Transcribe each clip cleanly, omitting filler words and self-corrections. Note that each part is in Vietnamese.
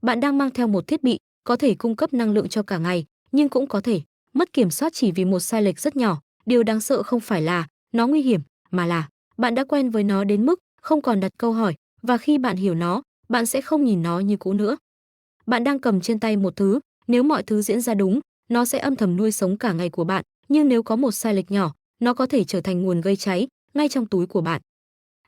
Bạn đang mang theo một thiết bị có thể cung cấp năng lượng cho cả ngày, nhưng cũng có thể mất kiểm soát chỉ vì một sai lệch rất nhỏ. Điều đáng sợ không phải là nó nguy hiểm, mà là bạn đã quen với nó đến mức không còn đặt câu hỏi, và khi bạn hiểu nó, bạn sẽ không nhìn nó như cũ nữa. Bạn đang cầm trên tay một thứ, nếu mọi thứ diễn ra đúng, nó sẽ âm thầm nuôi sống cả ngày của bạn, nhưng nếu có một sai lệch nhỏ, nó có thể trở thành nguồn gây cháy ngay trong túi của bạn.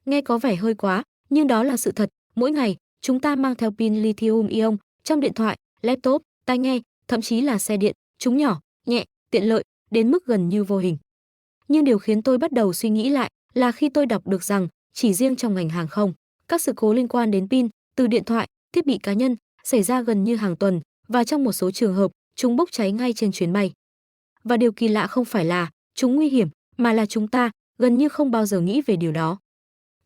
Nghe có vẻ hơi quá, nhưng đó là sự thật. Mỗi ngày, chúng ta mang theo pin lithium ion trong điện thoại, laptop, tai nghe, thậm chí là xe điện. Chúng nhỏ, nhẹ, tiện lợi đến mức gần như vô hình. Nhưng điều khiến tôi bắt đầu suy nghĩ lại là khi tôi đọc được rằng chỉ riêng trong ngành hàng không, các sự cố liên quan đến pin từ điện thoại, thiết bị cá nhân xảy ra gần như hàng tuần, và trong một số trường hợp, chúng bốc cháy ngay trên chuyến bay. Và điều kỳ lạ không phải là chúng nguy hiểm, mà là chúng ta gần như không bao giờ nghĩ về điều đó.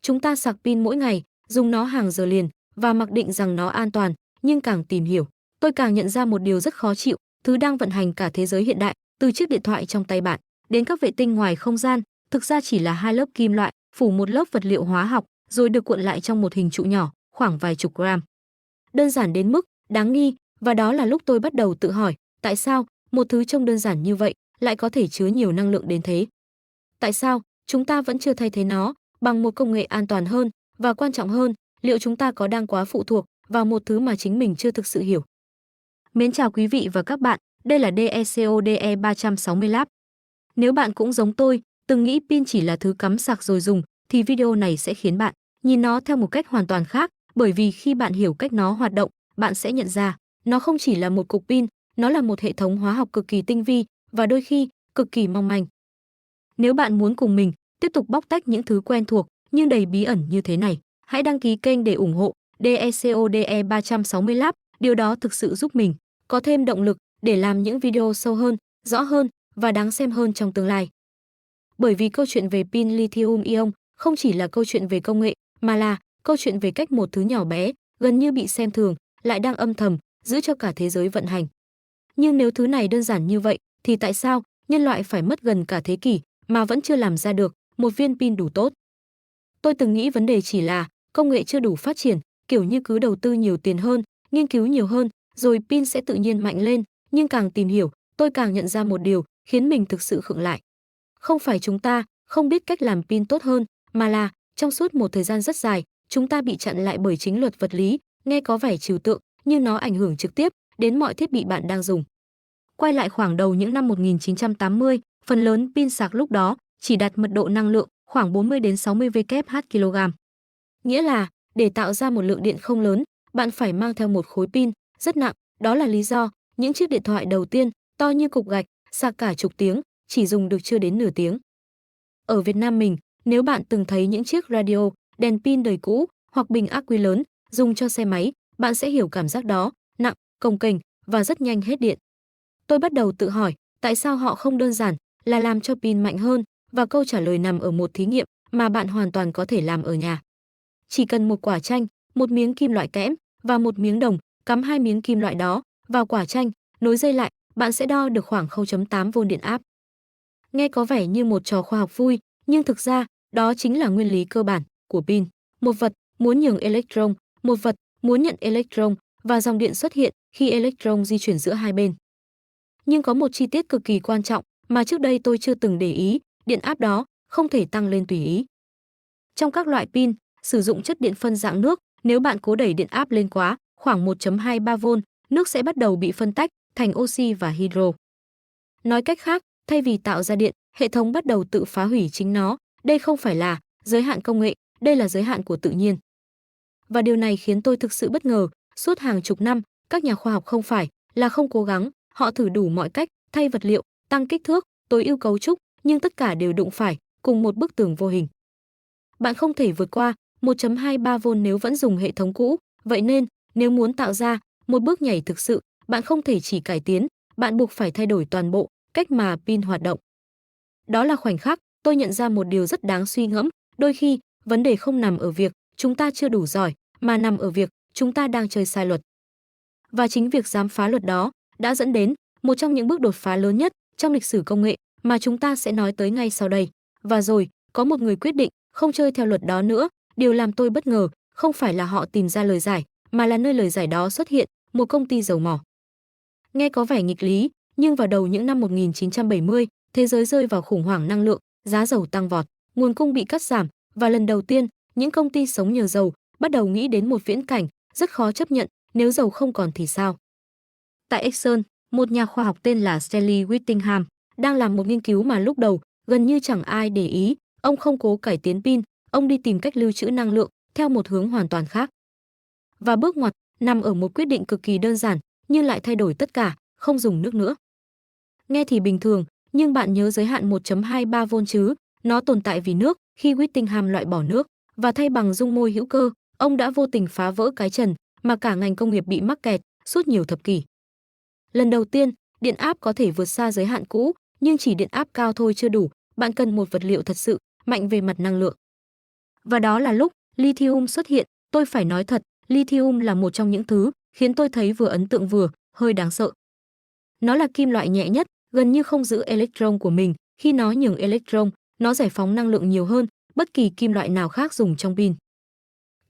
Chúng ta sạc pin mỗi ngày, dùng nó hàng giờ liền và mặc định rằng nó an toàn, nhưng càng tìm hiểu, tôi càng nhận ra một điều rất khó chịu, thứ đang vận hành cả thế giới hiện đại, từ chiếc điện thoại trong tay bạn đến các vệ tinh ngoài không gian, thực ra chỉ là hai lớp kim loại phủ một lớp vật liệu hóa học rồi được cuộn lại trong một hình trụ nhỏ, khoảng vài chục gram. Đơn giản đến mức đáng nghi, và đó là lúc tôi bắt đầu tự hỏi, tại sao một thứ trông đơn giản như vậy lại có thể chứa nhiều năng lượng đến thế? Tại sao chúng ta vẫn chưa thay thế nó bằng một công nghệ an toàn hơn, và quan trọng hơn, liệu chúng ta có đang quá phụ thuộc vào một thứ mà chính mình chưa thực sự hiểu? Mến chào quý vị và các bạn, đây là DECODE 360 Lab. Nếu bạn cũng giống tôi, từng nghĩ pin chỉ là thứ cắm sạc rồi dùng, thì video này sẽ khiến bạn nhìn nó theo một cách hoàn toàn khác, bởi vì khi bạn hiểu cách nó hoạt động, bạn sẽ nhận ra, nó không chỉ là một cục pin, nó là một hệ thống hóa học cực kỳ tinh vi và đôi khi cực kỳ mong manh. Nếu bạn muốn cùng mình tiếp tục bóc tách những thứ quen thuộc nhưng đầy bí ẩn như thế này, hãy đăng ký kênh để ủng hộ DECODE 360 Lab, điều đó thực sự giúp mình có thêm động lực để làm những video sâu hơn, rõ hơn và đáng xem hơn trong tương lai. Bởi vì câu chuyện về pin lithium ion không chỉ là câu chuyện về công nghệ, mà là câu chuyện về cách một thứ nhỏ bé, gần như bị xem thường, lại đang âm thầm giữ cho cả thế giới vận hành. Nhưng nếu thứ này đơn giản như vậy, thì tại sao nhân loại phải mất gần cả thế kỷ mà vẫn chưa làm ra được một viên pin đủ tốt? Tôi từng nghĩ vấn đề chỉ là công nghệ chưa đủ phát triển, kiểu như cứ đầu tư nhiều tiền hơn, nghiên cứu nhiều hơn, rồi pin sẽ tự nhiên mạnh lên, nhưng càng tìm hiểu, tôi càng nhận ra một điều khiến mình thực sự khựng lại. Không phải chúng ta không biết cách làm pin tốt hơn, mà là trong suốt một thời gian rất dài, chúng ta bị chặn lại bởi chính luật vật lý, nghe có vẻ trừu tượng, nhưng nó ảnh hưởng trực tiếp đến mọi thiết bị bạn đang dùng. Quay lại khoảng đầu những năm 1980, phần lớn pin sạc lúc đó chỉ đạt mật độ năng lượng khoảng 40 đến 60 Wh/kg. Nghĩa là, để tạo ra một lượng điện không lớn, bạn phải mang theo một khối pin rất nặng. Đó là lý do những chiếc điện thoại đầu tiên to như cục gạch, sạc cả chục tiếng, chỉ dùng được chưa đến nửa tiếng. Ở Việt Nam mình, nếu bạn từng thấy những chiếc radio, đèn pin đời cũ hoặc bình ắc quy lớn dùng cho xe máy, bạn sẽ hiểu cảm giác đó, nặng, cồng kềnh và rất nhanh hết điện. Tôi bắt đầu tự hỏi, tại sao họ không đơn giản là làm cho pin mạnh hơn, và câu trả lời nằm ở một thí nghiệm mà bạn hoàn toàn có thể làm ở nhà. Chỉ cần một quả chanh, một miếng kim loại kẽm và một miếng đồng, cắm hai miếng kim loại đó vào quả chanh, nối dây lại, bạn sẽ đo được khoảng 0,8V điện áp. Nghe có vẻ như một trò khoa học vui, nhưng thực ra, đó chính là nguyên lý cơ bản của pin. Một vật muốn nhường electron, một vật muốn nhận electron, và dòng điện xuất hiện khi electron di chuyển giữa hai bên. Nhưng có một chi tiết cực kỳ quan trọng mà trước đây tôi chưa từng để ý, điện áp đó không thể tăng lên tùy ý. Trong các loại pin sử dụng chất điện phân dạng nước, nếu bạn cố đẩy điện áp lên quá, khoảng 1,23V, nước sẽ bắt đầu bị phân tách thành oxy và hydro. Nói cách khác, thay vì tạo ra điện, hệ thống bắt đầu tự phá hủy chính nó. Đây không phải là giới hạn công nghệ, đây là giới hạn của tự nhiên. Và điều này khiến tôi thực sự bất ngờ. Suốt hàng chục năm, các nhà khoa học không phải là không cố gắng, họ thử đủ mọi cách, thay vật liệu, tăng kích thước, tối ưu cấu trúc, nhưng tất cả đều đụng phải cùng một bức tường vô hình. Bạn không thể vượt qua 1,23V nếu vẫn dùng hệ thống cũ, vậy nên nếu muốn tạo ra một bước nhảy thực sự, bạn không thể chỉ cải tiến, bạn buộc phải thay đổi toàn bộ cách mà pin hoạt động. Đó là khoảnh khắc tôi nhận ra một điều rất đáng suy ngẫm, đôi khi vấn đề không nằm ở việc chúng ta chưa đủ giỏi, mà nằm ở việc chúng ta đang chơi sai luật. Và chính việc dám phá luật đó đã dẫn đến một trong những bước đột phá lớn nhất trong lịch sử công nghệ mà chúng ta sẽ nói tới ngay sau đây. Và rồi, có một người quyết định không chơi theo luật đó nữa. Điều làm tôi bất ngờ không phải là họ tìm ra lời giải, mà là nơi lời giải đó xuất hiện, một công ty dầu mỏ. Nghe có vẻ nghịch lý, nhưng vào đầu những năm 1970, thế giới rơi vào khủng hoảng năng lượng, giá dầu tăng vọt, nguồn cung bị cắt giảm và lần đầu tiên, những công ty sống nhờ dầu bắt đầu nghĩ đến một viễn cảnh rất khó chấp nhận, nếu dầu không còn thì sao? Tại Exxon, một nhà khoa học tên là Stanley Whittingham đang làm một nghiên cứu mà lúc đầu gần như chẳng ai để ý. Ông không cố cải tiến pin, ông đi tìm cách lưu trữ năng lượng theo một hướng hoàn toàn khác. Và bước ngoặt nằm ở một quyết định cực kỳ đơn giản, nhưng lại thay đổi tất cả, không dùng nước nữa. Nghe thì bình thường, nhưng bạn nhớ giới hạn 1.23V chứ, nó tồn tại vì nước. Khi Whittingham loại bỏ nước và thay bằng dung môi hữu cơ, ông đã vô tình phá vỡ cái trần mà cả ngành công nghiệp bị mắc kẹt suốt nhiều thập kỷ. Lần đầu tiên, điện áp có thể vượt xa giới hạn cũ, nhưng chỉ điện áp cao thôi chưa đủ, bạn cần một vật liệu thật sự mạnh về mặt năng lượng. Và đó là lúc lithium xuất hiện. Tôi phải nói thật, lithium là một trong những thứ khiến tôi thấy vừa ấn tượng vừa hơi đáng sợ. Nó là kim loại nhẹ nhất, gần như không giữ electron của mình. Khi nó nhường electron, nó giải phóng năng lượng nhiều hơn bất kỳ kim loại nào khác dùng trong pin.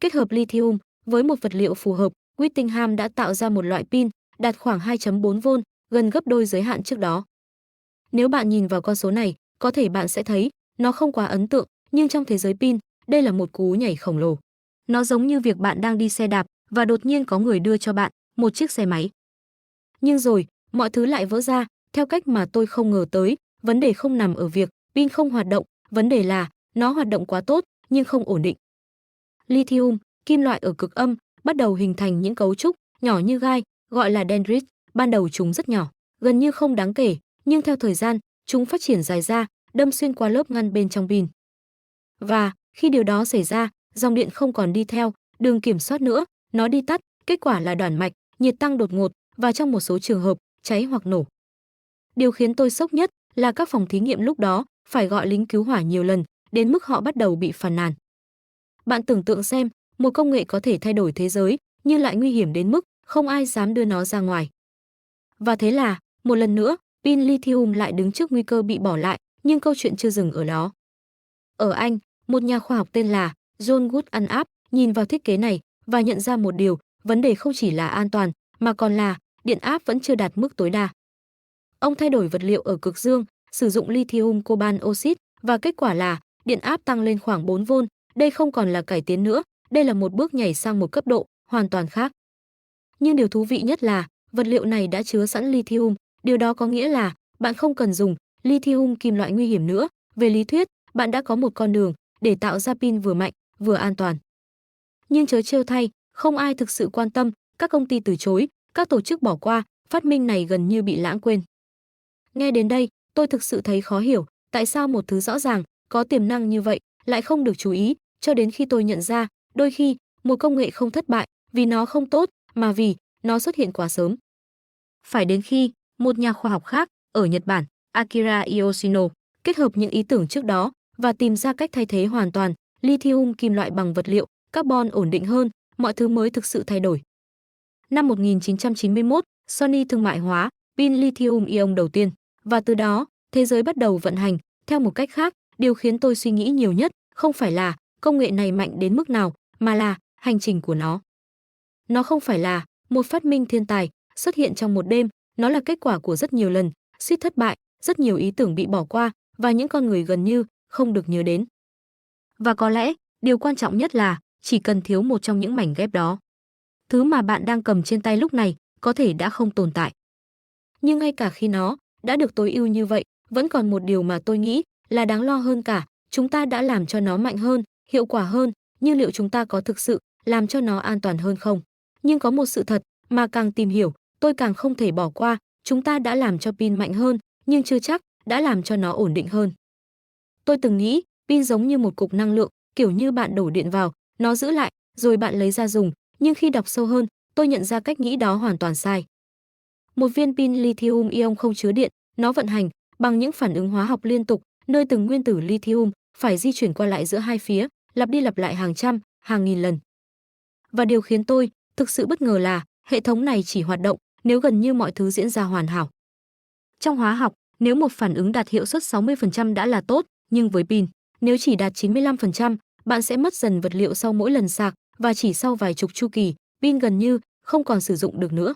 Kết hợp lithium với một vật liệu phù hợp, Whittingham đã tạo ra một loại pin đạt khoảng 2.4V, gần gấp đôi giới hạn trước đó. Nếu bạn nhìn vào con số này, có thể bạn sẽ thấy nó không quá ấn tượng, nhưng trong thế giới pin, đây là một cú nhảy khổng lồ. Nó giống như việc bạn đang đi xe đạp và đột nhiên có người đưa cho bạn một chiếc xe máy. Nhưng rồi, mọi thứ lại vỡ ra theo cách mà tôi không ngờ tới. Vấn đề không nằm ở việc pin không hoạt động, vấn đề là nó hoạt động quá tốt nhưng không ổn định. Lithium, kim loại ở cực âm, bắt đầu hình thành những cấu trúc nhỏ như gai, gọi là dendrite. Ban đầu chúng rất nhỏ, gần như không đáng kể, nhưng theo thời gian, chúng phát triển dài ra, đâm xuyên qua lớp ngăn bên trong pin. Và khi điều đó xảy ra, dòng điện không còn đi theo đường kiểm soát nữa, nó đi tắt, kết quả là đoản mạch, nhiệt tăng đột ngột và trong một số trường hợp, cháy hoặc nổ. Điều khiến tôi sốc nhất là các phòng thí nghiệm lúc đó phải gọi lính cứu hỏa nhiều lần, đến mức họ bắt đầu bị phàn nàn. Bạn tưởng tượng xem, một công nghệ có thể thay đổi thế giới, nhưng lại nguy hiểm đến mức không ai dám đưa nó ra ngoài. Và thế là, một lần nữa, pin lithium lại đứng trước nguy cơ bị bỏ lại, nhưng câu chuyện chưa dừng ở đó. Ở Anh, một nhà khoa học tên là John Goodenough nhìn vào thiết kế này và nhận ra một điều, vấn đề không chỉ là an toàn, mà còn là điện áp vẫn chưa đạt mức tối đa. Ông thay đổi vật liệu ở cực dương, sử dụng lithium cobalt oxide và kết quả là điện áp tăng lên khoảng 4V. Đây không còn là cải tiến nữa, đây là một bước nhảy sang một cấp độ hoàn toàn khác. Nhưng điều thú vị nhất là vật liệu này đã chứa sẵn lithium, điều đó có nghĩa là bạn không cần dùng lithium kim loại nguy hiểm nữa. Về lý thuyết, bạn đã có một con đường để tạo ra pin vừa mạnh, vừa an toàn. Nhưng trớ trêu thay, không ai thực sự quan tâm, các công ty từ chối, các tổ chức bỏ qua, phát minh này gần như bị lãng quên. Nghe đến đây, tôi thực sự thấy khó hiểu, tại sao một thứ rõ ràng, có tiềm năng như vậy, lại không được chú ý, cho đến khi tôi nhận ra, đôi khi, một công nghệ không thất bại vì nó không tốt, mà vì nó xuất hiện quá sớm. Phải đến khi, một nhà khoa học khác, ở Nhật Bản, Akira Yoshino, kết hợp những ý tưởng trước đó và tìm ra cách thay thế hoàn toàn lithium kim loại bằng vật liệu carbon ổn định hơn, mọi thứ mới thực sự thay đổi. Năm 1991, Sony thương mại hóa pin lithium ion đầu tiên, và từ đó, thế giới bắt đầu vận hành theo một cách khác. Điều khiến tôi suy nghĩ nhiều nhất không phải là công nghệ này mạnh đến mức nào, mà là hành trình của nó. Nó không phải là một phát minh thiên tài xuất hiện trong một đêm, nó là kết quả của rất nhiều lần suýt thất bại, rất nhiều ý tưởng bị bỏ qua và những con người gần như không được nhớ đến. Và có lẽ, điều quan trọng nhất là chỉ cần thiếu một trong những mảnh ghép đó. Thứ mà bạn đang cầm trên tay lúc này có thể đã không tồn tại. Nhưng ngay cả khi nó đã được tối ưu như vậy, vẫn còn một điều mà tôi nghĩ là đáng lo hơn cả, chúng ta đã làm cho nó mạnh hơn, hiệu quả hơn, nhưng liệu chúng ta có thực sự làm cho nó an toàn hơn không? Nhưng có một sự thật mà càng tìm hiểu, tôi càng không thể bỏ qua, chúng ta đã làm cho pin mạnh hơn, nhưng chưa chắc đã làm cho nó ổn định hơn. Tôi từng nghĩ pin giống như một cục năng lượng, kiểu như bạn đổ điện vào, nó giữ lại, rồi bạn lấy ra dùng, nhưng khi đọc sâu hơn, tôi nhận ra cách nghĩ đó hoàn toàn sai. Một viên pin lithium ion không chứa điện, nó vận hành bằng những phản ứng hóa học liên tục, nơi từng nguyên tử lithium phải di chuyển qua lại giữa hai phía, lặp đi lặp lại hàng trăm, hàng nghìn lần. Và điều khiến tôi thực sự bất ngờ là hệ thống này chỉ hoạt động nếu gần như mọi thứ diễn ra hoàn hảo. Trong hóa học, nếu một phản ứng đạt hiệu suất 60% đã là tốt, nhưng với pin, nếu chỉ đạt 95%, bạn sẽ mất dần vật liệu sau mỗi lần sạc, và chỉ sau vài chục chu kỳ, pin gần như không còn sử dụng được nữa.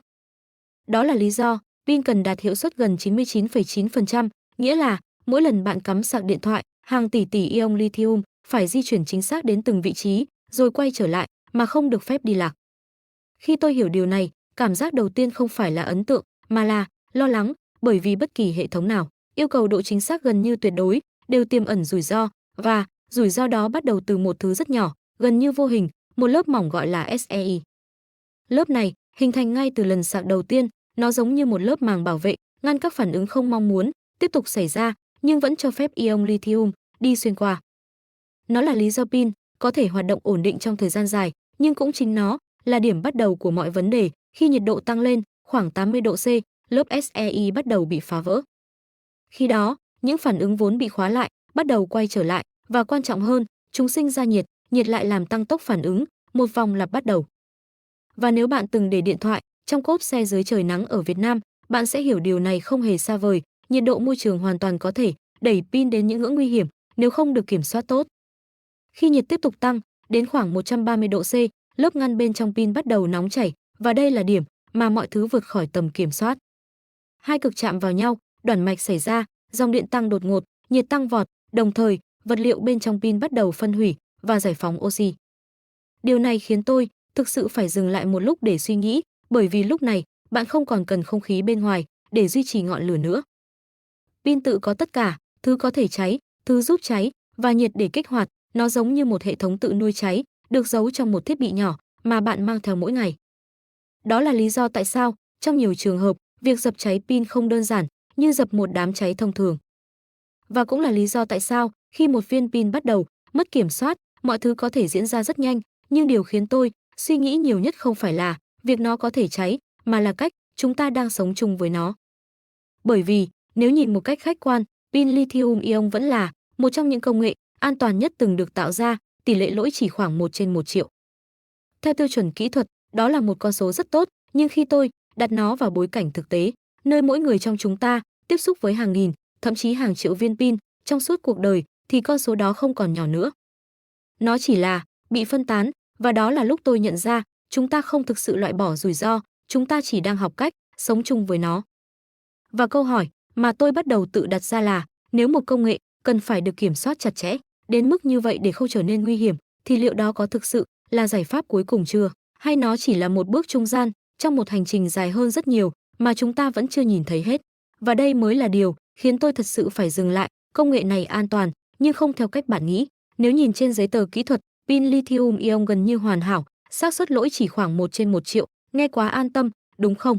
Đó là lý do pin cần đạt hiệu suất gần 99,9%, nghĩa là mỗi lần bạn cắm sạc điện thoại, hàng tỷ tỷ ion lithium phải di chuyển chính xác đến từng vị trí, rồi quay trở lại mà không được phép đi lạc. Khi tôi hiểu điều này, cảm giác đầu tiên không phải là ấn tượng, mà là lo lắng, bởi vì bất kỳ hệ thống nào yêu cầu độ chính xác gần như tuyệt đối đều tiềm ẩn rủi ro, và rủi ro đó bắt đầu từ một thứ rất nhỏ, gần như vô hình, một lớp mỏng gọi là SEI. Lớp này hình thành ngay từ lần sạc đầu tiên, nó giống như một lớp màng bảo vệ, ngăn các phản ứng không mong muốn tiếp tục xảy ra, nhưng vẫn cho phép ion lithium đi xuyên qua. Nó là lý do pin có thể hoạt động ổn định trong thời gian dài, nhưng cũng chính nó là điểm bắt đầu của mọi vấn đề. Khi nhiệt độ tăng lên khoảng 80 độ C, lớp SEI bắt đầu bị phá vỡ. Khi đó, những phản ứng vốn bị khóa lại bắt đầu quay trở lại, và quan trọng hơn, chúng sinh ra nhiệt, nhiệt lại làm tăng tốc phản ứng, một vòng lặp bắt đầu. Và nếu bạn từng để điện thoại trong cốp xe dưới trời nắng ở Việt Nam, bạn sẽ hiểu điều này không hề xa vời. Nhiệt độ môi trường hoàn toàn có thể đẩy pin đến những ngưỡng nguy hiểm nếu không được kiểm soát tốt. Khi nhiệt tiếp tục tăng đến khoảng 130 độ C, lớp ngăn bên trong pin bắt đầu nóng chảy, và đây là điểm mà mọi thứ vượt khỏi tầm kiểm soát. Hai cực chạm vào nhau, đoản mạch xảy ra, dòng điện tăng đột ngột, nhiệt tăng vọt, đồng thời vật liệu bên trong pin bắt đầu phân hủy và giải phóng oxy. Điều này khiến tôi thực sự phải dừng lại một lúc để suy nghĩ, bởi vì lúc này bạn không còn cần không khí bên ngoài để duy trì ngọn lửa nữa. Pin tự có tất cả, thứ có thể cháy, thứ giúp cháy và nhiệt để kích hoạt, nó giống như một hệ thống tự nuôi cháy, được giấu trong một thiết bị nhỏ mà bạn mang theo mỗi ngày. Đó là lý do tại sao, trong nhiều trường hợp, việc dập cháy pin không đơn giản như dập một đám cháy thông thường. Và cũng là lý do tại sao, khi một viên pin bắt đầu mất kiểm soát, mọi thứ có thể diễn ra rất nhanh, nhưng điều khiến tôi suy nghĩ nhiều nhất không phải là việc nó có thể cháy, mà là cách chúng ta đang sống chung với nó. Bởi vì, nếu nhìn một cách khách quan, pin lithium ion vẫn là một trong những công nghệ an toàn nhất từng được tạo ra, tỷ lệ lỗi chỉ khoảng 1/1.000.000. Theo tiêu chuẩn kỹ thuật, đó là một con số rất tốt, nhưng khi tôi đặt nó vào bối cảnh thực tế, nơi mỗi người trong chúng ta tiếp xúc với hàng nghìn, thậm chí hàng triệu viên pin trong suốt cuộc đời, thì con số đó không còn nhỏ nữa. Nó chỉ là bị phân tán, và đó là lúc tôi nhận ra, chúng ta không thực sự loại bỏ rủi ro, chúng ta chỉ đang học cách sống chung với nó. Và câu hỏi mà tôi bắt đầu tự đặt ra là, nếu một công nghệ cần phải được kiểm soát chặt chẽ đến mức như vậy để không trở nên nguy hiểm, thì liệu đó có thực sự là giải pháp cuối cùng chưa? Hay nó chỉ là một bước trung gian trong một hành trình dài hơn rất nhiều mà chúng ta vẫn chưa nhìn thấy hết? Và đây mới là điều khiến tôi thật sự phải dừng lại. Công nghệ này an toàn, nhưng không theo cách bạn nghĩ. Nếu nhìn trên giấy tờ kỹ thuật, pin lithium ion gần như hoàn hảo, xác suất lỗi chỉ khoảng 1/1.000.000, nghe quá an tâm, đúng không?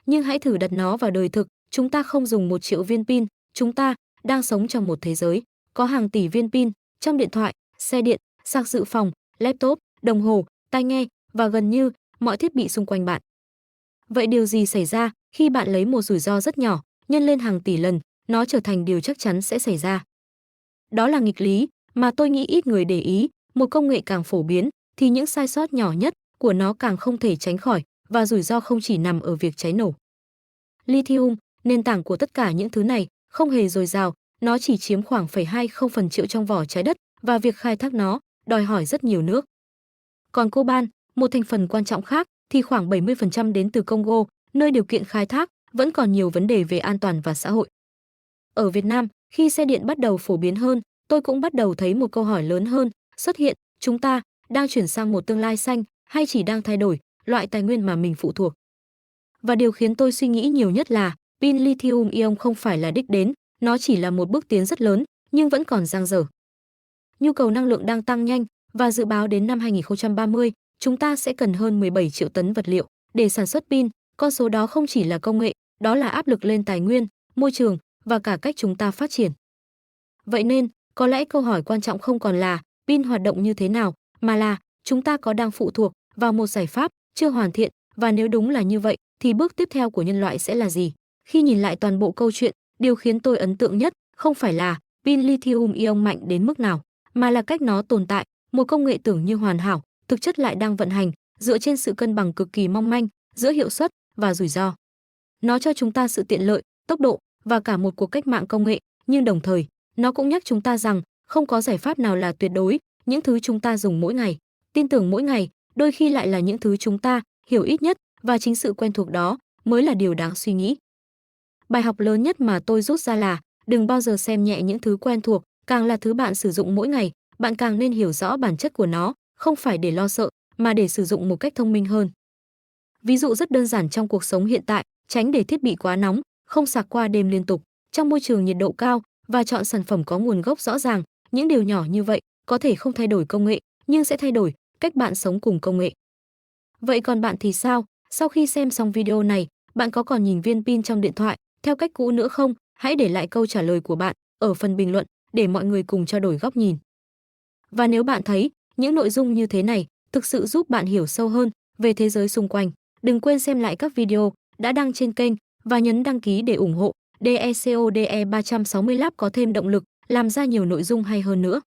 Nhưng hãy thử đặt nó vào đời thực, chúng ta không dùng 1 triệu viên pin, chúng ta đang sống trong một thế giới có hàng tỷ viên pin trong điện thoại, xe điện, sạc dự phòng, laptop, đồng hồ, tai nghe và gần như mọi thiết bị xung quanh bạn. Vậy điều gì xảy ra khi bạn lấy một rủi ro rất nhỏ, nhân lên hàng tỷ lần, nó trở thành điều chắc chắn sẽ xảy ra? Đó là nghịch lý mà tôi nghĩ ít người để ý. Một công nghệ càng phổ biến thì những sai sót nhỏ nhất của nó càng không thể tránh khỏi, và rủi ro không chỉ nằm ở việc cháy nổ. Lithium, nền tảng của tất cả những thứ này, không hề dồi dào, nó chỉ chiếm khoảng 0,20% trong vỏ trái đất, và việc khai thác nó đòi hỏi rất nhiều nước. Còn coban, một thành phần quan trọng khác, thì khoảng 70% đến từ Congo, nơi điều kiện khai thác vẫn còn nhiều vấn đề về an toàn và xã hội. Ở Việt Nam, khi xe điện bắt đầu phổ biến hơn, tôi cũng bắt đầu thấy một câu hỏi lớn hơn xuất hiện, chúng ta đang chuyển sang một tương lai xanh hay chỉ đang thay đổi loại tài nguyên mà mình phụ thuộc? Và điều khiến tôi suy nghĩ nhiều nhất là pin lithium ion không phải là đích đến, nó chỉ là một bước tiến rất lớn, nhưng vẫn còn dang dở. Nhu cầu năng lượng đang tăng nhanh, và dự báo đến năm 2030, chúng ta sẽ cần hơn 17 triệu tấn vật liệu để sản xuất pin. Con số đó không chỉ là công nghệ, đó là áp lực lên tài nguyên, môi trường và cả cách chúng ta phát triển. Vậy nên, có lẽ câu hỏi quan trọng không còn là pin hoạt động như thế nào, mà là chúng ta có đang phụ thuộc vào một giải pháp chưa hoàn thiện, và nếu đúng là như vậy thì bước tiếp theo của nhân loại sẽ là gì? Khi nhìn lại toàn bộ câu chuyện, điều khiến tôi ấn tượng nhất không phải là pin lithium ion mạnh đến mức nào, mà là cách nó tồn tại, một công nghệ tưởng như hoàn hảo, thực chất lại đang vận hành dựa trên sự cân bằng cực kỳ mong manh giữa hiệu suất và rủi ro. Nó cho chúng ta sự tiện lợi, tốc độ và cả một cuộc cách mạng công nghệ, nhưng đồng thời, nó cũng nhắc chúng ta rằng không có giải pháp nào là tuyệt đối. Những thứ chúng ta dùng mỗi ngày, tin tưởng mỗi ngày, đôi khi lại là những thứ chúng ta hiểu ít nhất và chính sự quen thuộc đó mới là điều đáng suy nghĩ. Bài học lớn nhất mà tôi rút ra là đừng bao giờ xem nhẹ những thứ quen thuộc, càng là thứ bạn sử dụng mỗi ngày, bạn càng nên hiểu rõ bản chất của nó, không phải để lo sợ, mà để sử dụng một cách thông minh hơn. Ví dụ rất đơn giản trong cuộc sống hiện tại, tránh để thiết bị quá nóng, không sạc qua đêm liên tục, trong môi trường nhiệt độ cao và chọn sản phẩm có nguồn gốc rõ ràng. Những điều nhỏ như vậy có thể không thay đổi công nghệ, nhưng sẽ thay đổi cách bạn sống cùng công nghệ. Vậy còn bạn thì sao? Sau khi xem xong video này, bạn có còn nhìn viên pin trong điện thoại theo cách cũ nữa không? Hãy để lại câu trả lời của bạn ở phần bình luận để mọi người cùng trao đổi góc nhìn. Và nếu bạn thấy những nội dung như thế này thực sự giúp bạn hiểu sâu hơn về thế giới xung quanh, đừng quên xem lại các video đã đăng trên kênh và nhấn đăng ký để ủng hộ DECODE 360 Lab có thêm động lực làm ra nhiều nội dung hay hơn nữa.